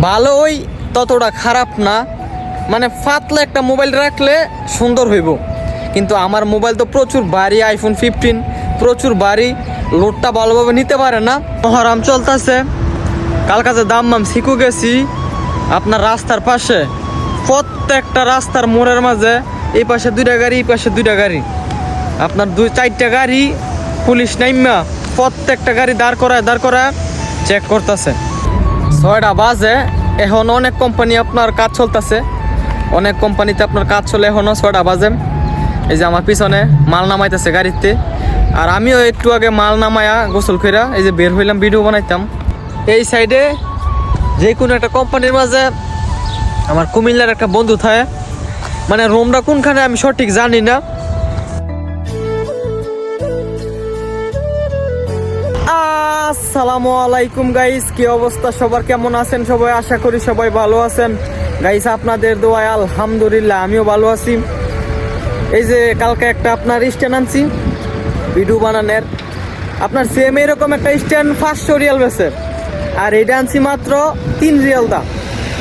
ভালোই ততটা খারাপ না, মানে পাতলা একটা মোবাইল রাখলে সুন্দর হইব। কিন্তু আমার মোবাইল তো প্রচুর ভারী, আইফোন 15 প্রচুর ভারী, লোডটা ভালোভাবে নিতে পারে না। মহরম চলতেছে, কাল কাছে দাম্মাম শিখু গেছি আপনার রাস্তার পাশে, প্রত্যেকটা রাস্তার মোড়ের মাঝে এই পাশে 2টা গাড়ি, এই পাশে 2টা গাড়ি, আপনার 2-4টা গাড়ি পুলিশ নাইমা প্রত্যেকটা গাড়ি দাঁড় করায় চেক করতেছে। 6টা বাজে, এখন অনেক কোম্পানি আপনার কাজ চলতেছে, অনেক কোম্পানিতে আপনার কাজ চলে এখনও 6টা বাজে। এই যে আমার পিছনে মাল নামাইতেছে গাড়িতে, আর আমিও একটু আগে মাল নামায়া গোসল কইরা এই যে বের হইলাম ভিডিও বানাইতাম। এই সাইডে যে কোনো একটা কোম্পানির মাঝে আমার কুমিল্লার একটা বন্ধু থাকে, মানে রুমটা কোনখানে আমি সঠিক জানি না। আসসালামু আলাইকুম গাইস, কি অবস্থা সবার, কেমন আছেন সবাই? আশা করি সবাই ভালো আছেন গাইস, আপনাদের দোয়ায় আলহামদুলিল্লাহ আমিও ভালো আছি। এই যে কালকে একটা আপনার স্ট্যান্ড আনছি ভিডিও বানানোর, আপনার সেম এরকম একটা স্ট্যান্ড 500 রিয়াল বেছে, আর এটা আনছি মাত্র 3 রিয়াল দাম।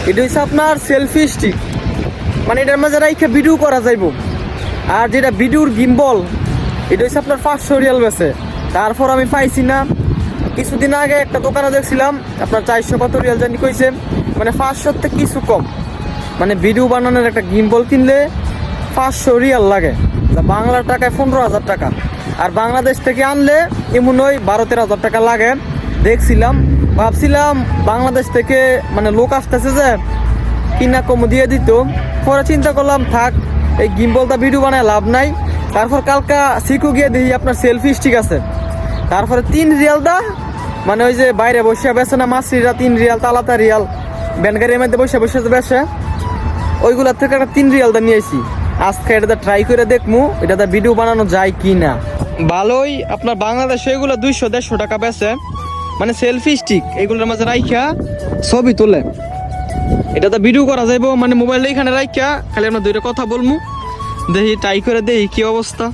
এটা হচ্ছে আপনার সেলফি স্টিক, মানে এটার মাঝে রাইখে ভিডিও করা যাইব। আর যেটা ভিডিওর গিম্বল, এটা হচ্ছে আপনার 500 রিয়াল বেছে। তারপর আমি পাইছি না, কিছুদিন আগে একটা দোকানে দেখছিলাম আপনার 400 কত রিয়াল জানি কইছে, মানে 500 থেকে কিছু কম। মানে ভিডিও বানানোর একটা গিম্বল কিনলে 500 রিয়াল লাগে, বাংলার টাকায় 15,000 টাকা। আর বাংলাদেশ থেকে আনলে এমন ওই 12-13,000 টাকা লাগে। দেখছিলাম, ভাবছিলাম বাংলাদেশ থেকে মানে লোক আসতেছে যে কিনা কম দিয়ে দিত, পরে চিন্তা করলাম থাক, এই গিম্বলটা ভিডিও বানায় লাভ নাই। তারপর কালকা শিখু গিয়ে দেখি আপনার সেলফি স্টিক আছে, তারপরে 3 রিয়াল দা, মানে ওই যে বাইরে বসে বেছে না মাছরিরা 3 রিয়াল, তালাতা রিয়াল ব্যানগাড়ির মধ্যে বসে বেসে, ওইগুলার থেকে একটা 3 রিয়াল দা নিয়েছি। আজকে এটা ট্রাই করে দেখমু এটা ভিডিও বানানো যায় কি না। ভালোই আপনার বাংলাদেশে এগুলো 200-150 টাকা বেছে, মানে সেলফি স্টিক, এগুলোর মাঝে রাইখা ছবি তোলে, এটা তো ভিডিও করা যাইব। মানে মোবাইল এইখানে রাইখা খালি আমরা 2টা কথা বলমু, দেখি ট্রাই করে দেখি কি অবস্থা,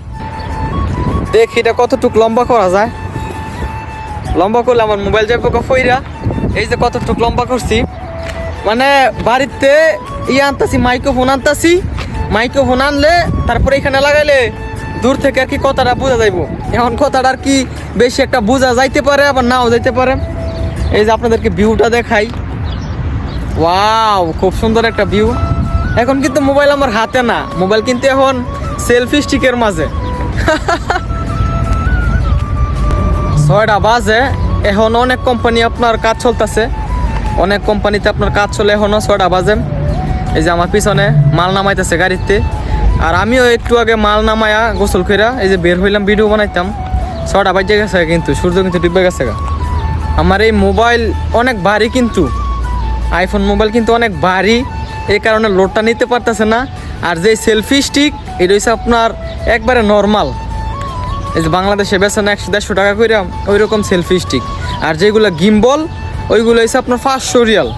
দেখি এটা কতটুক লম্বা করা যায়। লম্বা করলে আমার মোবাইল যাইব ফইরা, এই যে কতটুক লম্বা করছি, মানে বাড়িতে আনতাছি মাইক্রোফোন আনলে তারপরে এখানে লাগাইলে দূর থেকে আর কি কথাটা বোঝা যাইব। এখন কথাটা আর কি বেশি একটা বোঝা যাইতে পারে, আবার নাও যাইতে পারে। এই যে আপনাদেরকে ভিউটা দেখাই, ওয়াও খুব সুন্দর একটা ভিউ। এখন কিন্তু মোবাইল আমার হাতে না, মোবাইল কিন্তু এখন সেলফি স্টিকের মাঝে। 6টা বাজে, এখন অনেক কোম্পানি আপনার কাজ চলতেছে, অনেক কোম্পানিতে আপনার কাজ চলে এখনও 6টা বাজে। এই যে আমার পিছনে মাল নামাইতেছে গাড়িতে, আর আমিও একটু আগে মাল নামায়া গোসল কইরা এই যে বের হইলাম ভিডিও বানাইতাম। 6টা বাজে গেছে, কিন্তু সূর্য কিন্তু ডুবে গেছে। আমার এই মোবাইল অনেক ভারী, কিন্তু আইফোন মোবাইল কিন্তু অনেক ভারী, এই কারণে লোডটা নিতে পারতেছে না। আর যে সেলফি স্টিক, এটা হচ্ছে আপনার একবারে নর্মাল, এই যে বাংলাদেশে বেছে না 100-150 টাকা করে ওই রকম সেলফি স্টিক। আর যেগুলো গিম্বল, ওইগুলো হচ্ছে আপনার 500 রিয়াল।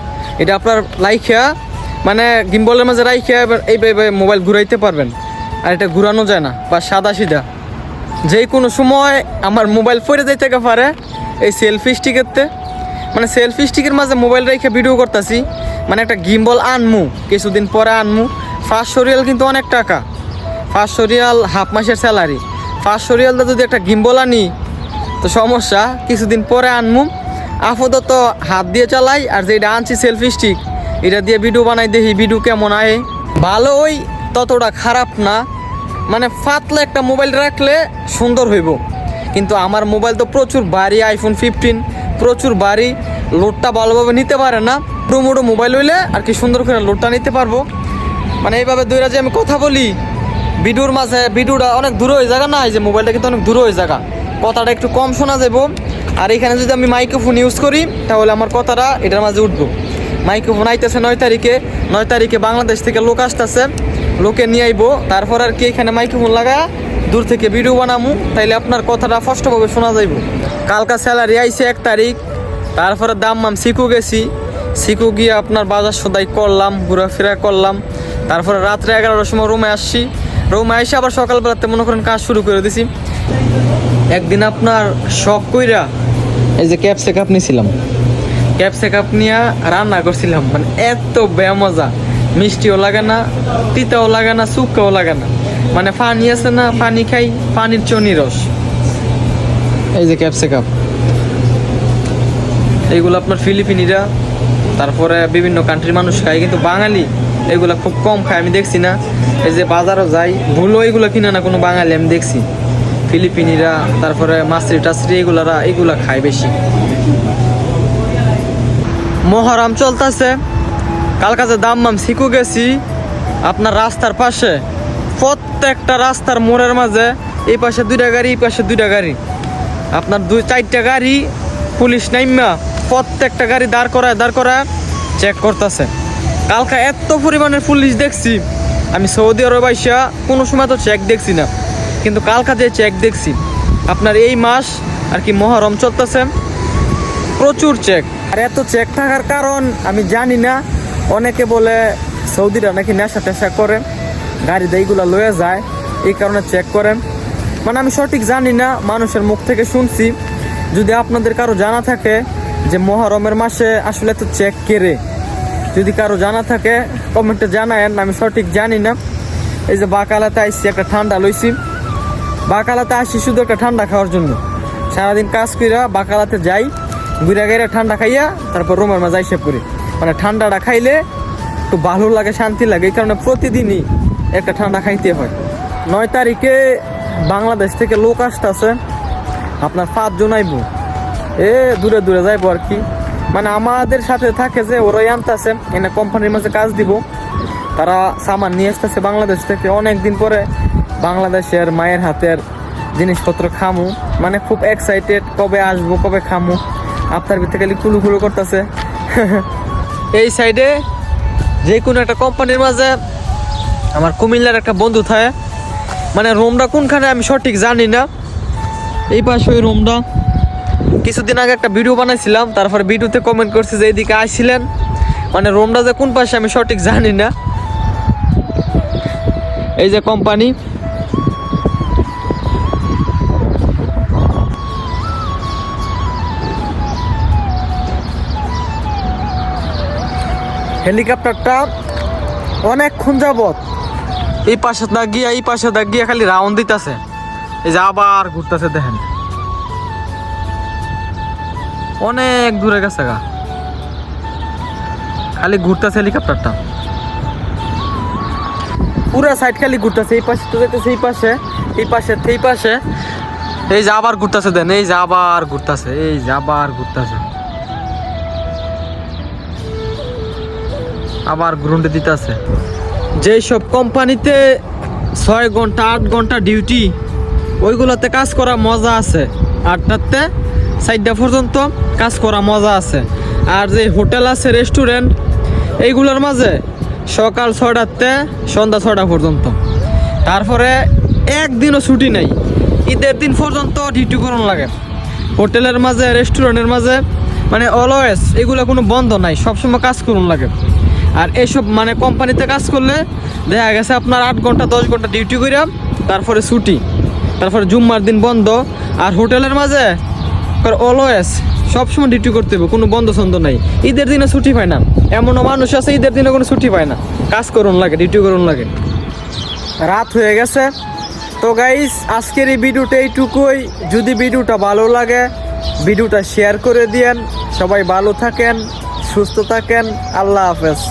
এটা আপনার লাইখা, মানে গিম্বলের মাঝে রাইখা এইভাবে মোবাইল ঘুরাইতে পারবেন, আর এটা ঘুরানো যায় না বা সাদা সিধা। যে কোনো সময় আমার মোবাইল পড়ে যাইতে পারে এই সেলফি স্টিকেরতে, মানে সেলফি স্টিকের মাঝে মোবাইল রেখে ভিডিও করতেছি, মানে একটা গিম্বল আনমু কিছুদিন পরে আনমু। 500 রিয়াল কিন্তু অনেক টাকা, 500 রিয়াল হাফ মাসের স্যালারি। 500 রিয়ালটা যদি একটা গিম্বল আনি তো সমস্যা, কিছুদিন পরে আনমু। আপাতত হাত দিয়ে চালাই, আর যেটা আনছি সেলফি স্টিক, এটা দিয়ে ভিডিও বানাই, দেখি ভিডিও কেমন আয়। ভালোই ততটা খারাপ না, মানে পাতলা একটা মোবাইল রাখলে সুন্দর হইব। কিন্তু আমার মোবাইল তো প্রচুর ভারী, আইফোন 15 প্রচুর ভারী, লোডটা ভালোভাবে নিতে পারে না। মোটো মোবাইল হইলে আর কি সুন্দর করে লোডটা নিতে পারবো। মানে এইভাবে দুইটা যে আমি কথা বলি ভিডিওর মাঝে, ভিডিওটা অনেক দূরে হয়ে জায়গা না, এই যে মোবাইলটা কিন্তু অনেক দূরে হয়ে জায়গা, কথাটা একটু কম শোনা যাবো। আর এখানে যদি আমি মাইক্রোফোন ইউজ করি তাহলে আমার কথাটা এটার মাঝে উঠবো। মাইক্রোফোন আইতেছে 9 তারিখে বাংলাদেশ থেকে লোক আসতেছে, লোকে নিয়ে আইবো। তারপর আর কি এখানে মাইক্রোফোন লাগা দূর থেকে ভিডিও বানামু, তাইলে আপনার কথাটা স্পষ্টভাবে শোনা যাইব। কালকা স্যালারি আইছে 1 তারিখ, তারপরে দাম্মাম শিখু গেছি, শিখু গিয়ে আপনার বাজার সদাই করলাম, ঘোরাফেরা করলাম। তারপরে রাত্রে 11টার সময় রুমে আসছি, রুমে এসে আবার সকালবেলাতে মনে করেন কাজ শুরু করে দিছি। একদিন আপনার শখ কইরা এই যে ক্যাপসে কাপ নিয়েছিলাম, ক্যাপসিকাম নিয়ে রান্না করছিলাম, মানে এত বেমজা, মিষ্টিও লাগে না, তিতাও লাগে না, শুকাও লাগে না, মানে পানি আছে না, পানি খাই, পানির চনি রস। এই যে ক্যাপসিকাম, এইগুলো আপনার ফিলিপিনিরা, তারপরে বিভিন্ন কান্ট্রির মানুষ খায়, কিন্তু বাঙালি এগুলা খুব কম খায়, আমি দেখছি না। এই যে বাজারও যাই, ভুলও এগুলো কিনে না কোনো বাঙালি, আমি দেখছি ফিলিপিনিরা, তারপরে মাছরি টাছরি এগুলা খায় বেশি। মহরম চলতেছে, কাল কাছে দাম্মাম শিখু গেছি আপনার রাস্তার পাশে, প্রত্যেকটা রাস্তার মোড়ের মাঝে এই পাশে 2টা গাড়ি, এই পাশে 2টা গাড়ি, আপনার 2-4টা গাড়ি পুলিশ নাইমা প্রত্যেকটা গাড়ি দাঁড় করায় চেক করতেছে। কালকা এত পরিমাণের পুলিশ দেখছি, আমি সৌদি আরব আইসা কোনো সময় তো চেক দেখছি না, কিন্তু কালকা যে চেক দেখছি, আপনার এই মাস আর কি মহরম চলতেছে, প্রচুর চেক। আর এত চেক থাকার কারণ আমি জানি না, অনেকে বলে সৌদিরা নাকি নেশা টেশা করে, গাড়িতে এইগুলো লয়ে যায়, এই কারণে চেক করেন, মানে আমি সঠিক জানি না, মানুষের মুখ থেকে শুনছি। যদি আপনাদের কারো জানা থাকে যে মহরমের মাসে আসলে তো চেক কেরে, যদি কারো জানা থাকে কমেন্টে জানায়েন, আমি সঠিক জানি না। এই যে বাকালাতে আসছি, একটা ঠান্ডা লইছি, বাকালাতে আসি শুধু একটা ঠান্ডা খাওয়ার জন্য, সারাদিন কাজ কইরা বাকালাতে যাই, ঘুরে গেলে ঠান্ডা খাইয়া তারপর রুমের মাঝে আইসা পড়ি, মানে ঠান্ডাটা খাইলে একটু ভালো লাগে, শান্তি লাগে, এই কারণে প্রতিদিনই একটা ঠান্ডা খাইতে হয়। 9 তারিখে বাংলাদেশ থেকে লোক আসতেছে, আপনার 5 জন আইব, দূরে দূরে যাইবো আর কি, মানে আমাদের সাথে থাকে যে ওরাই আনতেছে, এনে কোম্পানির মাঝে কাজ দিব, তারা সামান নিয়ে আসতেছে বাংলাদেশ থেকে। অনেক দিন পরে বাংলাদেশের মায়ের হাতের জিনিসপত্র খামু, মানে খুব এক্সাইটেড, কবে আসবো, কবে খামু, আপনার ভিতরে খালি কুলু কুলু করতেছে। এই সাইডে যে কোনো একটা কোম্পানির মাঝে আমার কুমিল্লার একটা বন্ধু থাকে, মানে রুমটা কোনখানে আমি সঠিক জানি না, এই পাশে ওই রুমটা। কিছুদিন আগে একটা ভিডিও বানাইছিলাম, তারপর ভিডিওতে কমেন্ট করছে যে এইদিকে আসছিলেন, মানে রুমটা যে কোন পাশে আমি সঠিক জানি না। এই যে কোম্পানি, হেলিকপ্টারটা অনেকক্ষণ যাবত এই পাশে দা গিয়া এই পাশে দা গিয়া খালি রাউন্ড দিতেছে, এই যে আবার ঘুরতেছে, দেখেন অনেক দূরে গেছে গা, খালি ঘুরতেছে হেলিকপ্টারটা, পুরা সাইড খালি ঘুরতেছে, এই পাশে তো যেতেছে, এই পাশে, এই পাশে, এই পাশে, এই যে আবার ঘুরতেছে, দেন এই যে আবার ঘুরতেছে, এই যে আবার ঘুরতেছে, আবার গ্রুন্ডে দিতেছে। যেই সব কোম্পানিতে 6 ঘন্টা 8 ঘন্টা ডিউটি, ওইগুলোতে কাজ করা মজা আছে, 8টাতে 4টা পর্যন্ত কাজ করা মজা আছে। আর যে হোটেল আছে, রেস্টুরেন্ট, এইগুলোর মাঝে সকাল 6টাতে সন্ধ্যা 6টা পর্যন্ত, তারপরে একদিনও ছুটি নাই, ঈদের দিন পর্যন্ত ডিউটি করুন লাগে। হোটেলের মাঝে, রেস্টুরেন্টের মাঝে, মানে অলওয়েজ এগুলো কোনো বন্ধ নাই, সবসময় কাজ করুন লাগে। আর এইসব মানে কোম্পানিতে কাজ করলে দেখা গেছে আপনার 8 ঘন্টা 10 ঘন্টা ডিউটি করে, তারপরে ছুটি, তারপরে জুম্মার দিন বন্ধ। আর হোটেলের মাঝে অলওয়েজ সবসময় ডিউটি করতে হবে, কোনো বন্ধ ছন্দ নাই, ঈদের দিনে ছুটি পায় না, এমনও মানুষ আছে ঈদের দিনে কোনো ছুটি পায় না, কাজ করুন লাগে, ডিউটি করুন লাগে। রাত হয়ে গেছে তো গাইস, আজকের এই ভিডিওটা এইটুকুই। যদি ভিডিওটা ভালো লাগে ভিডিওটা শেয়ার করে দিয়েন। সবাই ভালো থাকেন, সুস্থ থাকেন, আল্লাহ হাফেজ।